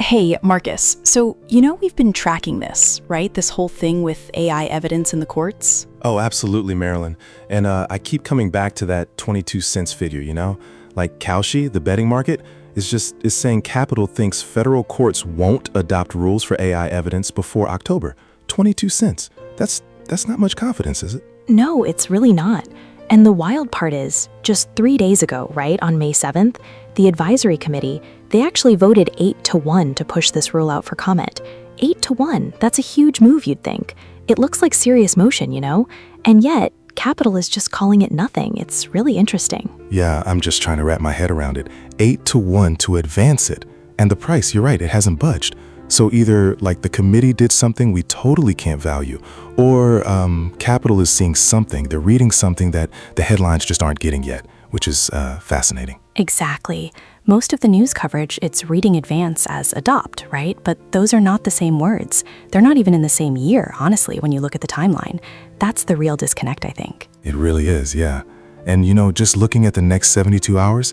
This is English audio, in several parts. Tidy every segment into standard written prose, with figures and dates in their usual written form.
Hey, Marcus. So, we've been tracking this, right? This whole thing with AI evidence in the courts? Oh, absolutely, Marilyn. And I keep coming back to that 22 cents figure, Like Kalshi, the betting market, is saying Capital thinks federal courts won't adopt rules for AI evidence before October. 22 cents. That's not much confidence, is it? No, it's really not. And the wild part is, just 3 days ago, right, on May 7th, the advisory committee, they actually voted 8-1 to push this rule out for comment. 8-1, that's a huge move, you'd think. It looks like serious motion, And yet, Capital is just calling it nothing. It's really interesting. Yeah, I'm just trying to wrap my head around it. 8-1 to advance it. And the price, you're right, it hasn't budged. So either the committee did something we totally can't value, or Capital is seeing something, they're reading something that the headlines just aren't getting yet, which is fascinating. Exactly. Most of the news coverage, it's reading advance as adopt, right? But those are not the same words. They're not even in the same year, honestly, when you look at the timeline. That's the real disconnect, I think. It really is, yeah. And just looking at the next 72 hours,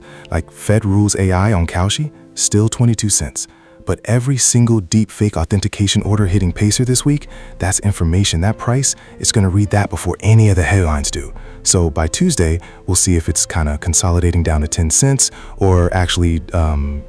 Fed rules AI on Kalshi, still 22 cents. But every single deepfake authentication order hitting Pacer this week, that's information. That price, it's going to read that before any of the headlines do. So by Tuesday, we'll see if it's kind of consolidating down to 10 cents or actually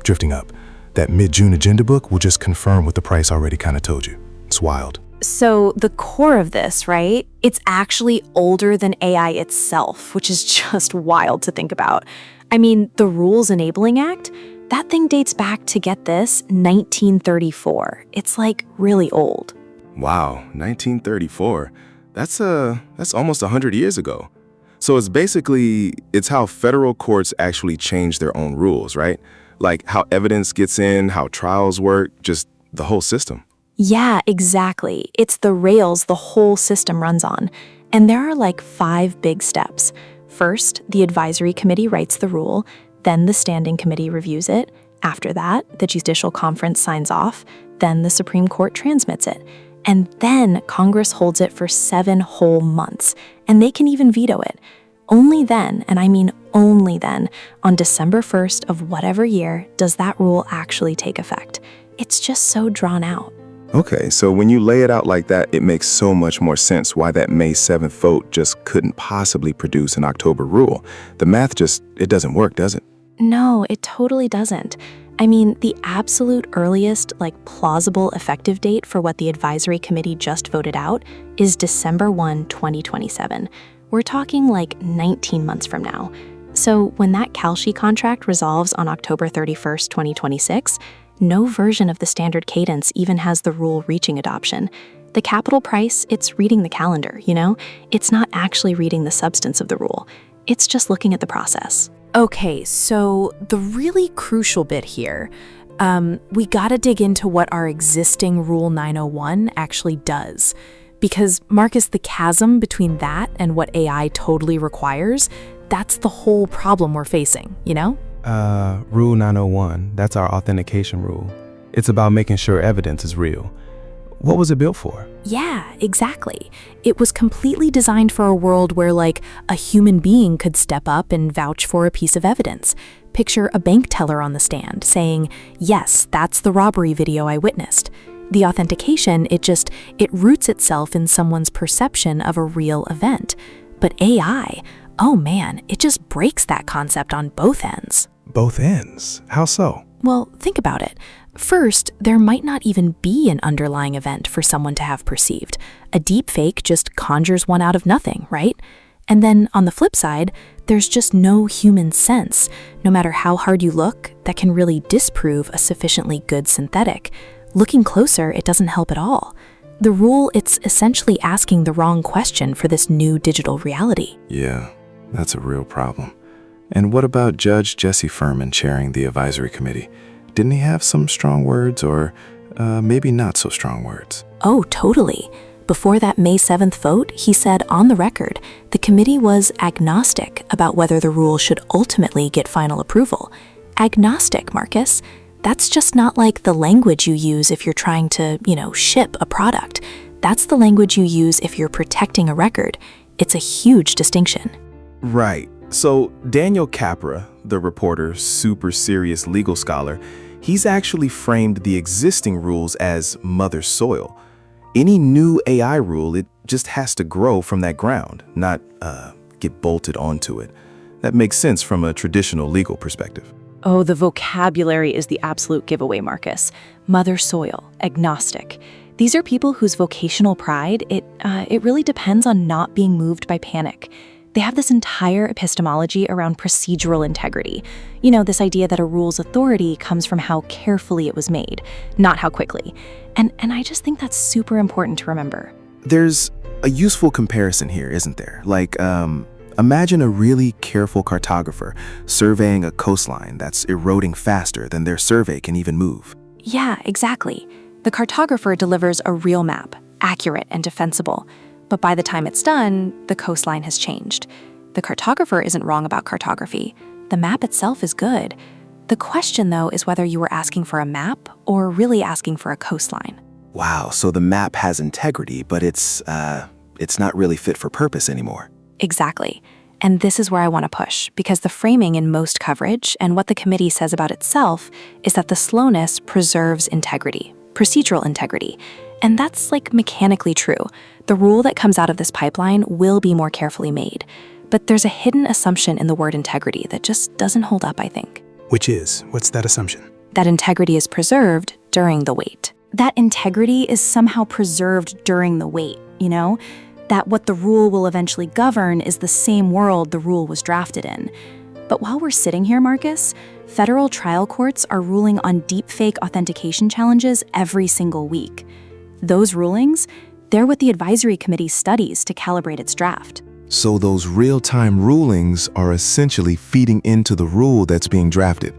drifting up. That mid-June agenda book will just confirm what the price already kind of told you. It's wild. So the core of this, right, it's actually older than AI itself, which is just wild to think about. I mean, the Rules Enabling Act, that thing dates back to, get this, 1934. It's really old. Wow, 1934. That's almost 100 years ago. So it's how federal courts actually change their own rules, right? Like how evidence gets in, how trials work, just the whole system. Yeah, exactly. It's the rails the whole system runs on. And there are 5 big steps. First, the advisory committee writes the rule. Then the standing committee reviews it. After that, the judicial conference signs off. Then the Supreme Court transmits it. And then Congress holds it for 7 whole months. And they can even veto it. Only then, and I mean only then, on December 1st of whatever year, does that rule actually take effect. It's just so drawn out. Okay, so when you lay it out like that, it makes so much more sense why that May 7th vote just couldn't possibly produce an October rule. The math it doesn't work, does it? No, it totally doesn't. I mean, the absolute earliest, plausible effective date for what the advisory committee just voted out is December 1, 2027. We're talking 19 months from now. So when that Kalshi contract resolves on October 31st, 2026, no version of the standard cadence even has the rule reaching adoption. The Capital price, it's reading the calendar, It's not actually reading the substance of the rule. It's just looking at the process. Okay, so the really crucial bit here, we gotta dig into what our existing Rule 901 actually does. Because, Marcus, the chasm between that and what AI totally requires, that's the whole problem we're facing, Rule 901, that's our authentication rule. It's about making sure evidence is real. What was it built for? Yeah, exactly. It was completely designed for a world where, a human being could step up and vouch for a piece of evidence. Picture a bank teller on the stand saying, yes, that's the robbery video I witnessed. The authentication, it roots itself in someone's perception of a real event. But AI, oh man, it just breaks that concept on both ends. Both ends? How so? Well, think about it. First, there might not even be an underlying event for someone to have perceived. A deepfake just conjures one out of nothing, right? And then on the flip side, there's just no human sense, no matter how hard you look, that can really disprove a sufficiently good synthetic. Looking closer, it doesn't help at all. The rule, it's essentially asking the wrong question for this new digital reality. Yeah, that's a real problem. And what about Judge Jesse Furman chairing the advisory committee? Didn't he have some strong words or maybe not so strong words? Oh, totally. Before that May 7th vote, he said on the record, the committee was agnostic about whether the rule should ultimately get final approval. Agnostic, Marcus. That's just not the language you use if you're trying to, ship a product. That's the language you use if you're protecting a record. It's a huge distinction. Right. So Daniel Capra, the reporter, super serious legal scholar, he's actually framed the existing rules as mother soil. Any new AI rule, it just has to grow from that ground, not get bolted onto it. That makes sense from a traditional legal perspective. Oh, the vocabulary is the absolute giveaway, Marcus. Mother soil, agnostic. These are people whose vocational pride, it really depends on not being moved by panic. They have this entire epistemology around procedural integrity. You know, this idea that a rule's authority comes from how carefully it was made, not how quickly. And I just think that's super important to remember. There's a useful comparison here, isn't there? Like, imagine a really careful cartographer surveying a coastline that's eroding faster than their survey can even move. Yeah, exactly. The cartographer delivers a real map, accurate and defensible. But by the time it's done, the coastline has changed. The cartographer isn't wrong about cartography. The map itself is good. The question, though, is whether you were asking for a map or really asking for a coastline. Wow, so the map has integrity, but it's not really fit for purpose anymore. Exactly. And this is where I want to push, because the framing in most coverage and what the committee says about itself is that the slowness preserves integrity, procedural integrity. And that's like mechanically true. The rule that comes out of this pipeline will be more carefully made. But there's a hidden assumption in the word integrity that just doesn't hold up, I think. What's that assumption? That integrity is preserved during the wait. That integrity is somehow preserved during the wait, you know? That what the rule will eventually govern is the same world the rule was drafted in. But while we're sitting here, Marcus, federal trial courts are ruling on deepfake authentication challenges every single week. Those rulings, they're what the advisory committee studies to calibrate its draft. So those real-time rulings are essentially feeding into the rule that's being drafted.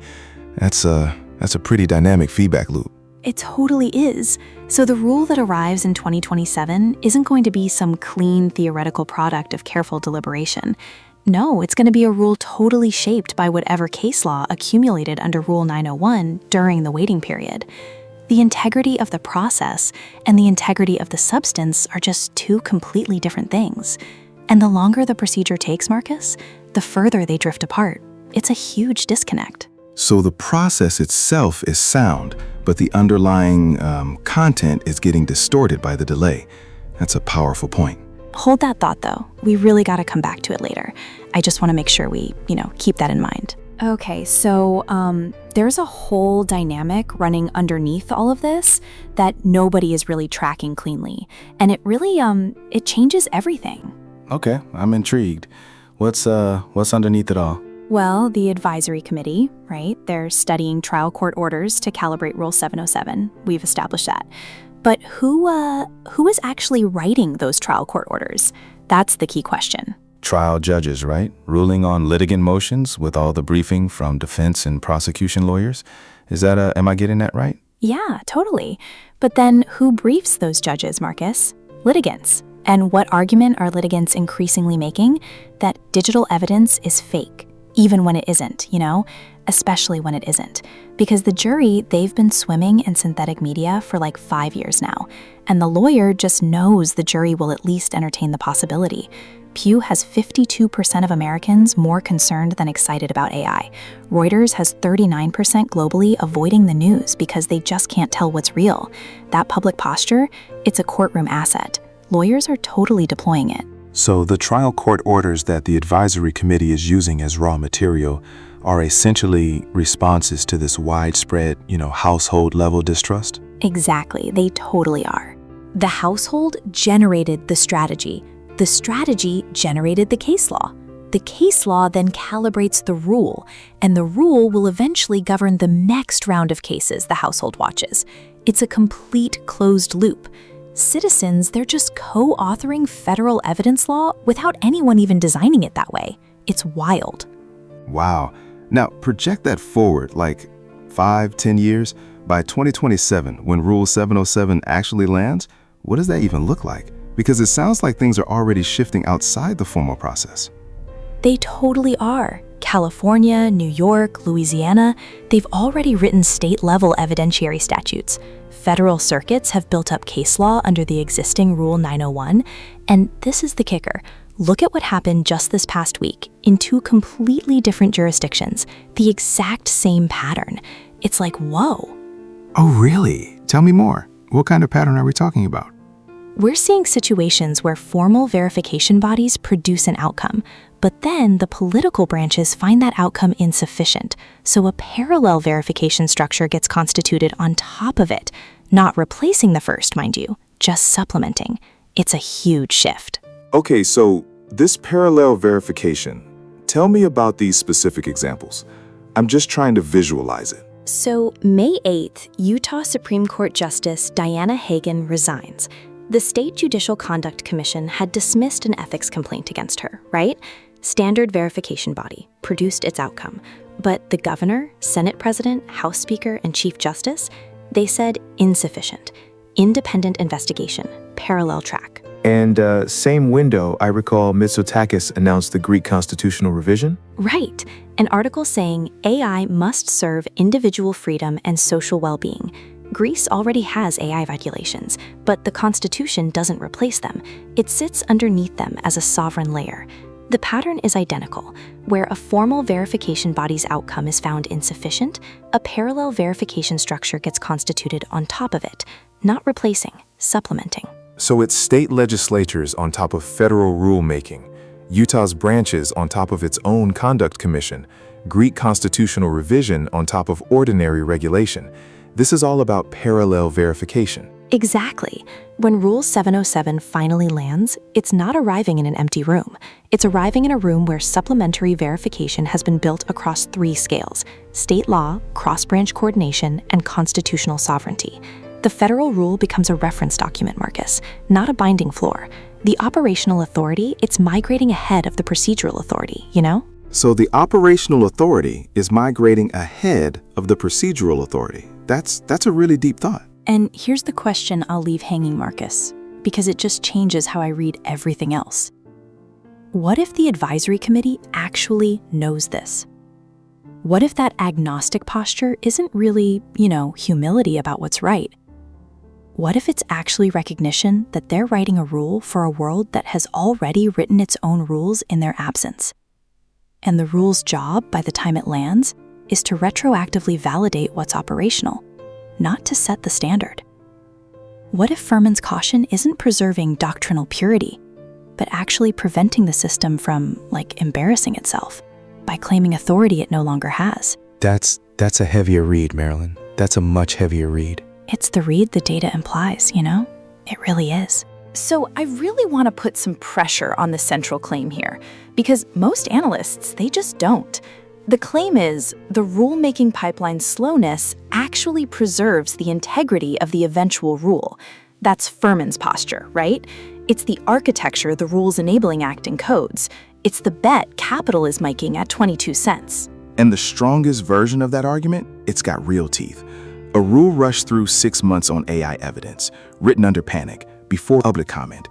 That's a pretty dynamic feedback loop. It totally is. So the rule that arrives in 2027 isn't going to be some clean theoretical product of careful deliberation. No, it's going to be a rule totally shaped by whatever case law accumulated under Rule 901 during the waiting period. The integrity of the process and the integrity of the substance are just two completely different things. And the longer the procedure takes, Marcus, the further they drift apart. It's a huge disconnect. So the process itself is sound, but the underlying content is getting distorted by the delay. That's a powerful point. Hold that thought, though. We really got to come back to it later. I just want to make sure we, keep that in mind. Okay, so there's a whole dynamic running underneath all of this that nobody is really tracking cleanly. And it really, it changes everything. Okay, I'm intrigued. What's underneath it all? Well, the advisory committee, right? They're studying trial court orders to calibrate Rule 707. We've established that. But who is actually writing those trial court orders? That's the key question. Trial judges, right? Ruling on litigant motions with all the briefing from defense and prosecution lawyers. Am I getting that right? Yeah, totally. But then who briefs those judges, Marcus? Litigants. And what argument are litigants increasingly making? That digital evidence is fake, even when it isn't, especially when it isn't. Because the jury, they've been swimming in synthetic media for like 5 years now. And the lawyer just knows the jury will at least entertain the possibility. Pew has 52% of Americans more concerned than excited about AI. Reuters has 39% globally avoiding the news because they just can't tell what's real. That public posture, it's a courtroom asset. Lawyers are totally deploying it. So the trial court orders that the advisory committee is using as raw material are essentially responses to this widespread, household level distrust? Exactly, they totally are. The household generated the strategy. The strategy generated the case law. The case law then calibrates the rule, and the rule will eventually govern the next round of cases the household watches. It's a complete closed loop. Citizens, they're just co-authoring federal evidence law without anyone even designing it that way. It's wild. Wow. Now, project that forward like 5-10 years. By 2027, when Rule 707 actually lands, what does that even look like? Because it sounds like things are already shifting outside the formal process. They totally are. California, New York, Louisiana, they've already written state-level evidentiary statutes. Federal circuits have built up case law under the existing Rule 901. And this is the kicker. Look at what happened just this past week in two completely different jurisdictions, the exact same pattern. It's like, whoa. Oh, really? Tell me more. What kind of pattern are we talking about? We're seeing situations where formal verification bodies produce an outcome, but then the political branches find that outcome insufficient, so a parallel verification structure gets constituted on top of it, not replacing the first, mind you, just supplementing. It's a huge shift. Okay, so this parallel verification, tell me about these specific examples. I'm just trying to visualize it. So, May 8th, Utah Supreme Court Justice Diana Hagan resigns. The State Judicial Conduct Commission had dismissed an ethics complaint against her, right? Standard verification body produced its outcome. But the governor, Senate President, House Speaker, and Chief Justice, they said insufficient. Independent investigation, parallel track. And same window, I recall Mitsotakis announced the Greek constitutional revision. Right. An article saying AI must serve individual freedom and social well-being. Greece already has AI regulations, but the Constitution doesn't replace them. It sits underneath them as a sovereign layer. The pattern is identical. Where a formal verification body's outcome is found insufficient, a parallel verification structure gets constituted on top of it, not replacing, supplementing. So it's state legislatures on top of federal rulemaking, Utah's branches on top of its own conduct commission, Greek constitutional revision on top of ordinary regulation. This is all about parallel verification. Exactly. When Rule 707 finally lands, it's not arriving in an empty room. It's arriving in a room where supplementary verification has been built across 3 scales: state law, cross-branch coordination, and constitutional sovereignty. The federal rule becomes a reference document, Marcus, not a binding floor. The operational authority, it's migrating ahead of the procedural authority, you know? So the operational authority is migrating ahead of the procedural authority. That's a really deep thought. And here's the question I'll leave hanging, Marcus, because it just changes how I read everything else. What if the advisory committee actually knows this? What if that agnostic posture isn't really, humility about what's right? What if it's actually recognition that they're writing a rule for a world that has already written its own rules in their absence? And the rule's job, by the time it lands, is to retroactively validate what's operational, not to set the standard. What if Furman's caution isn't preserving doctrinal purity, but actually preventing the system from, embarrassing itself by claiming authority it no longer has? That's a heavier read, Marilyn. That's a much heavier read. It's the read the data implies, It really is. So I really want to put some pressure on the central claim here, because most analysts, they just don't. The claim is the rulemaking pipeline's slowness actually preserves the integrity of the eventual rule. That's Furman's posture, right? It's the architecture the Rules Enabling Act encodes. It's the bet capital is making at 22 cents. And the strongest version of that argument, it's got real teeth. A rule rushed through 6 months on AI evidence, written under panic, before public comment.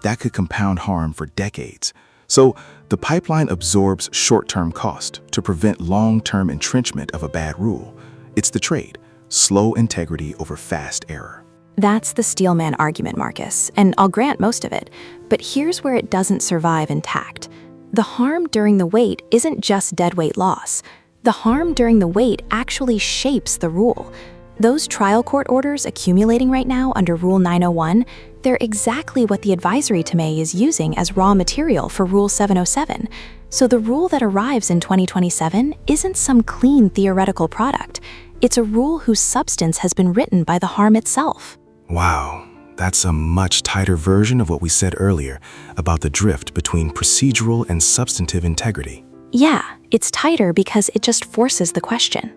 That could compound harm for decades. So the pipeline absorbs short-term cost to prevent long-term entrenchment of a bad rule. It's the trade, slow integrity over fast error. That's the Steelman argument, Marcus, and I'll grant most of it. But here's where it doesn't survive intact. The harm during the wait isn't just deadweight loss. The harm during the wait actually shapes the rule. Those trial court orders accumulating right now under Rule 901, they're exactly what the advisory Tomei is using as raw material for Rule 707. So the rule that arrives in 2027 isn't some clean theoretical product. It's a rule whose substance has been written by the harm itself. Wow, that's a much tighter version of what we said earlier about the drift between procedural and substantive integrity. Yeah, it's tighter because it just forces the question.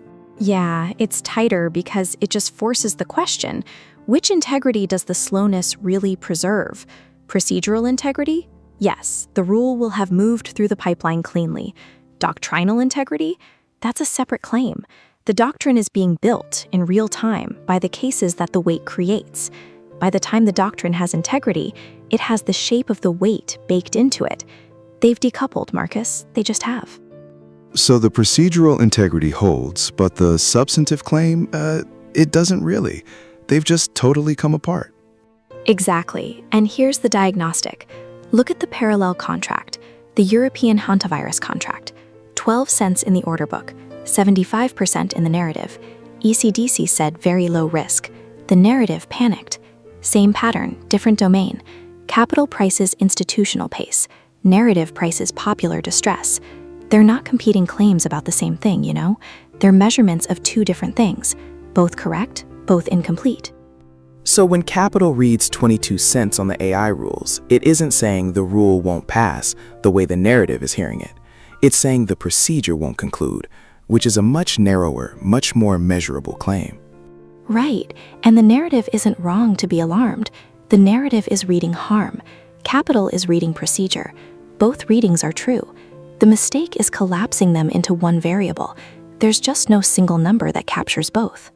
Which integrity does the slowness really preserve? Procedural integrity? Yes, the rule will have moved through the pipeline cleanly. Doctrinal integrity? That's a separate claim. The doctrine is being built in real time by the cases that the weight creates. By the time the doctrine has integrity, it has the shape of the weight baked into it. They've decoupled, Marcus. They just have. So the procedural integrity holds, but the substantive claim, it doesn't really. They've just totally come apart. Exactly. And here's the diagnostic. Look at the parallel contract, the European hantavirus contract. 12 cents in the order book, 75% in the narrative, ECDC said very low risk. The narrative panicked. Same pattern, different domain. Capital prices institutional pace. Narrative prices popular distress. They're not competing claims about the same thing, you know? They're measurements of two different things, both correct, both incomplete. So when Capital reads 22 cents on the AI rules, it isn't saying the rule won't pass the way the narrative is hearing it. It's saying the procedure won't conclude, which is a much narrower, much more measurable claim. Right, and the narrative isn't wrong to be alarmed. The narrative is reading harm. Capital is reading procedure. Both readings are true. The mistake is collapsing them into one variable. There's just no single number that captures both.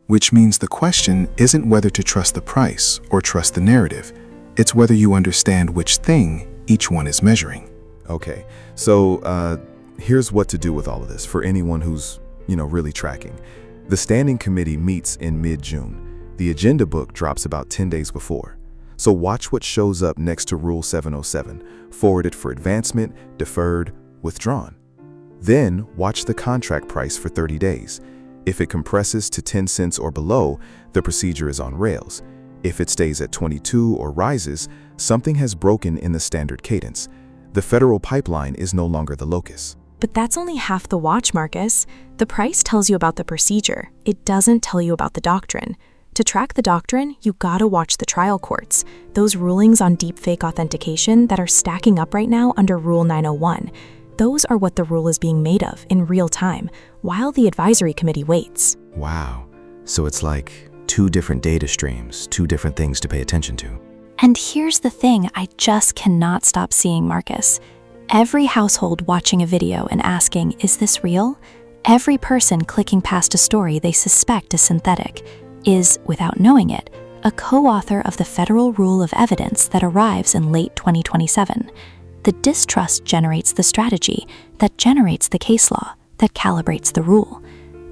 Which means the question isn't whether to trust the price or trust the narrative. It's whether you understand which thing each one is measuring. Okay, so here's what to do with all of this for anyone who's, really tracking. The Standing Committee meets in mid-June. The agenda book drops about 10 days before. So watch what shows up next to Rule 707, forwarded for advancement, deferred, withdrawn. Then watch the contract price for 30 days. If it compresses to 10 cents or below, the procedure is on rails. If it stays at 22 or rises, something has broken in the standard cadence. The federal pipeline is no longer the locus. But that's only half the watch, Marcus. The price tells you about the procedure. It doesn't tell you about the doctrine. To track the doctrine, you gotta watch the trial courts, those rulings on deepfake authentication that are stacking up right now under Rule 901. Those are what the rule is being made of in real time, while the advisory committee waits. Wow. So it's like two different data streams, two different things to pay attention to. And here's the thing I just cannot stop seeing, Marcus. Every household watching a video and asking, is this real? Every person clicking past a story they suspect is synthetic is, without knowing it, a co-author of the federal rule of evidence that arrives in late 2027. The distrust generates the strategy that generates the case law that calibrates the rule.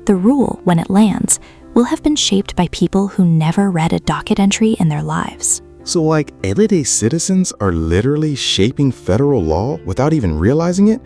The rule, when it lands, will have been shaped by people who never read a docket entry in their lives. So everyday citizens are literally shaping federal law without even realizing it?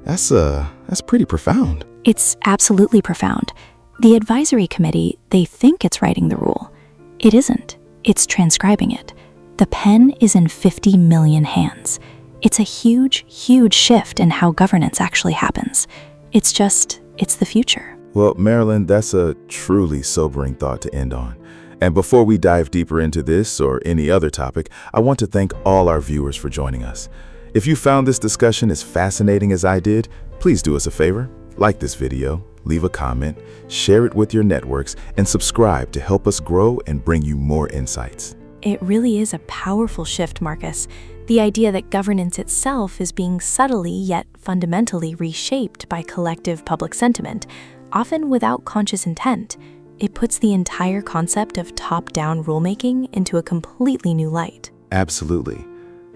That's pretty profound. It's absolutely profound. The advisory committee, they think it's writing the rule. It isn't. It's transcribing it. The pen is in 50 million hands. It's a huge, huge shift in how governance actually happens. It's the future. Well, Marilyn, that's a truly sobering thought to end on. And before we dive deeper into this or any other topic, I want to thank all our viewers for joining us. If you found this discussion as fascinating as I did, please do us a favor. Like this video, leave a comment, share it with your networks, and subscribe to help us grow and bring you more insights. It really is a powerful shift, Marcus. The idea that governance itself is being subtly yet fundamentally reshaped by collective public sentiment, often without conscious intent. It puts the entire concept of top-down rulemaking into a completely new light. Absolutely.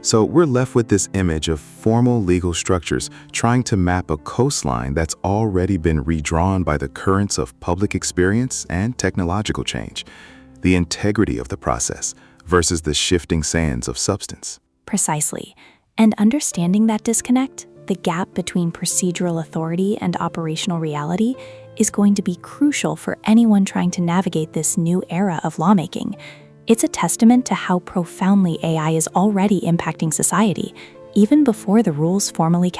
So we're left with this image of formal legal structures trying to map a coastline that's already been redrawn by the currents of public experience and technological change. The integrity of the process versus the shifting sands of substance. Precisely. And understanding that disconnect, the gap between procedural authority and operational reality, is going to be crucial for anyone trying to navigate this new era of lawmaking. It's a testament to how profoundly AI is already impacting society, even before the rules formally